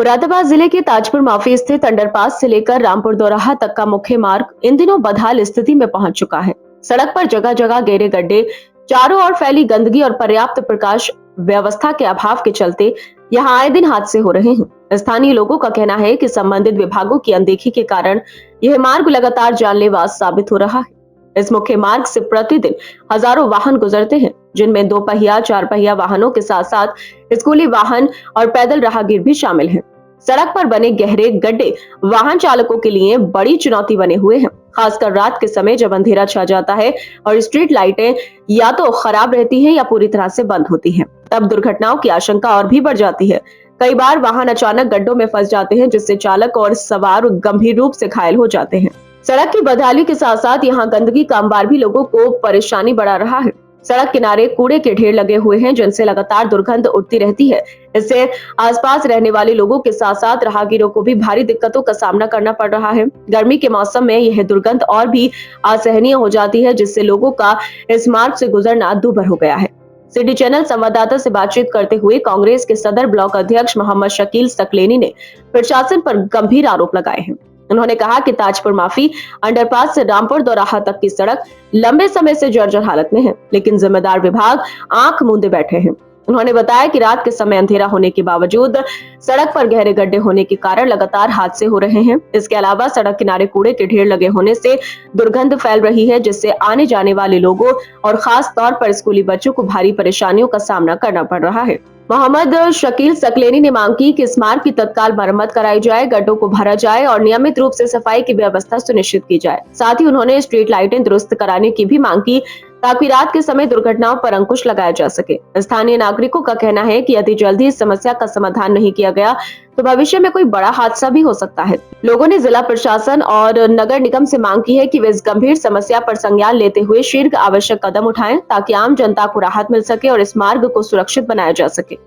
मुरादाबाद जिले के ताजपुर माफी स्थित अंडरपास से लेकर रामपुर दोराहा तक का मुख्य मार्ग इन दिनों बदहाल स्थिति में पहुंच चुका है। सड़क पर जगह जगह गहरे गड्ढे, चारों ओर फैली गंदगी और पर्याप्त प्रकाश व्यवस्था के अभाव के चलते यहाँ आए दिन हादसे हो रहे हैं। स्थानीय लोगों का कहना है कि संबंधित विभागों की अनदेखी के कारण यह मार्ग लगातार जानलेवा साबित हो रहा है। इस मुख्य मार्ग से प्रतिदिन हजारों वाहन गुजरते हैं, जिनमें 2 पहिया 4 पहिया वाहनों के साथ साथ स्कूली वाहन और पैदल राहगीर भी शामिल हैं। सड़क पर बने गहरे गड्ढे वाहन चालकों के लिए बड़ी चुनौती बने हुए हैं, खासकर रात के समय जब अंधेरा छा जाता है और स्ट्रीट लाइटें या तो खराब रहती हैं या पूरी तरह से बंद होती हैं। तब दुर्घटनाओं की आशंका और भी बढ़ जाती है। कई बार वाहन अचानक गड्ढों में फंस जाते हैं, जिससे चालक और सवार गंभीर रूप से घायल हो जाते हैं। सड़क की बदहाली के साथ साथ यहाँ गंदगी का अंबार भी लोगों को परेशानी बढ़ा रहा है। सड़क किनारे कूड़े के ढेर लगे हुए हैं, जिनसे लगातार दुर्गंध उठती रहती है। इससे आसपास रहने वाले लोगों के साथ साथ राहगीरों को भी भारी दिक्कतों का सामना करना पड़ रहा है। गर्मी के मौसम में यह दुर्गंध और भी असहनीय हो जाती है, जिससे लोगों का इस मार्ग से गुजरना दूभर हो गया है। सिटी चैनल संवाददाता से बातचीत करते हुए कांग्रेस के सदर ब्लॉक अध्यक्ष मोहम्मद शकील सकलेनी ने प्रशासन पर गंभीर आरोप लगाए हैं। उन्होंने कहा कि ताजपुर माफी अंडरपास से रामपुर दोराहा तक की सड़क लंबे समय से जर्जर हालत में है, लेकिन जिम्मेदार विभाग आंख मूंदे बैठे हैं। उन्होंने बताया कि रात के समय अंधेरा होने के बावजूद सड़क पर गहरे गड्ढे होने के कारण लगातार हादसे हो रहे हैं। इसके अलावा सड़क किनारे कूड़े के ढेर लगे होने से दुर्गंध फैल रही है, जिससे आने जाने वाले लोगों और खास तौर पर स्कूली बच्चों को भारी परेशानियों का सामना करना पड़ रहा है। मोहम्मद शकील सकलेनी ने मांग की कि इस मार्ग की तत्काल मरम्मत कराई जाए, गड्ढों को भरा जाए और नियमित रूप से सफाई की व्यवस्था सुनिश्चित की जाए। साथ ही उन्होंने स्ट्रीट लाइटें दुरुस्त कराने की भी मांग की, ताकि रात के समय दुर्घटनाओं पर अंकुश लगाया जा सके। स्थानीय नागरिकों का कहना है कि यदि जल्दी इस समस्या का समाधान नहीं किया गया तो भविष्य में कोई बड़ा हादसा भी हो सकता है। लोगों ने जिला प्रशासन और नगर निगम से मांग की है कि वे इस गंभीर समस्या पर संज्ञान लेते हुए शीघ्र आवश्यक कदम उठाएं, ताकि आम जनता को राहत मिल सके और इस मार्ग को सुरक्षित बनाया जा सके।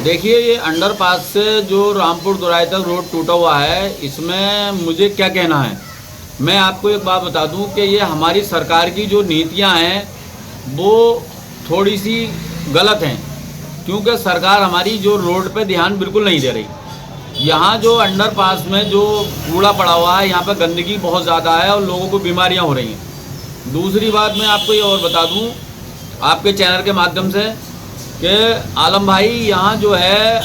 देखिए, ये अंडरपास से जो रामपुर दोराहे तक रोड टूटा हुआ है, इसमें मुझे क्या कहना है। मैं आपको एक बात बता दूं कि ये हमारी सरकार की जो नीतियां हैं वो थोड़ी सी गलत हैं, क्योंकि सरकार हमारी जो रोड पे ध्यान बिल्कुल नहीं दे रही। यहाँ जो अंडरपास में जो कूड़ा पड़ा हुआ है, यहाँ पे गंदगी बहुत ज़्यादा है और लोगों को बीमारियाँ हो रही हैं। दूसरी बात मैं आपको ये और बता दूँ आपके चैनल के माध्यम से कि आलम भाई, यहाँ जो है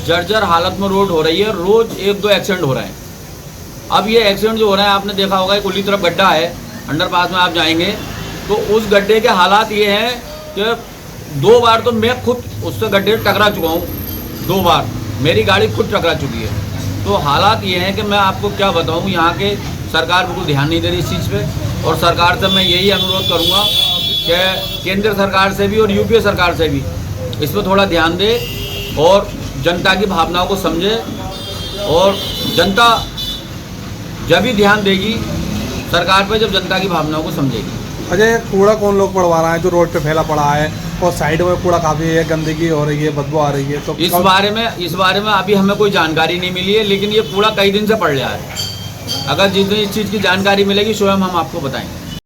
जर्जर हालत में रोड हो रही है, रोज़ 1-2 एक्सीडेंट हो रहे हैं। अब ये एक्सीडेंट जो हो रहे हैं, आपने देखा होगा एक उल्ली तरफ गड्ढा है, अंडरपास में आप जाएंगे तो उस गड्ढे के हालात ये हैं कि 2 बार तो मैं खुद उससे गड्ढे टकरा चुका हूँ। 2 बार मेरी गाड़ी खुद टकरा चुकी है। तो हालात ये हैं कि मैं आपको क्या बताऊँ, यहाँ के सरकार बिल्कुल ध्यान नहीं दे रही इस चीज़ पे। और सरकार से मैं यही अनुरोध करूँगा कि केंद्र सरकार से भी और यूपी सरकार से भी इस पर थोड़ा ध्यान दे और जनता की भावनाओं को समझे। और जनता जब भी ध्यान देगी सरकार पे, जब जनता की भावनाओं को समझेगी। अजय, कूड़ा कौन लोग पड़वा रहा है जो रोड पे फैला पड़ा है और साइड में कूड़ा काफ़ी है, गंदगी हो रही है, बदबू आ रही है, तो इस बारे में अभी हमें कोई जानकारी नहीं मिली है, लेकिन ये कूड़ा कई दिन से पड़ रहा है। अगर जिस दिन इस चीज़ की जानकारी मिलेगी स्वयं हम आपको बताएंगे।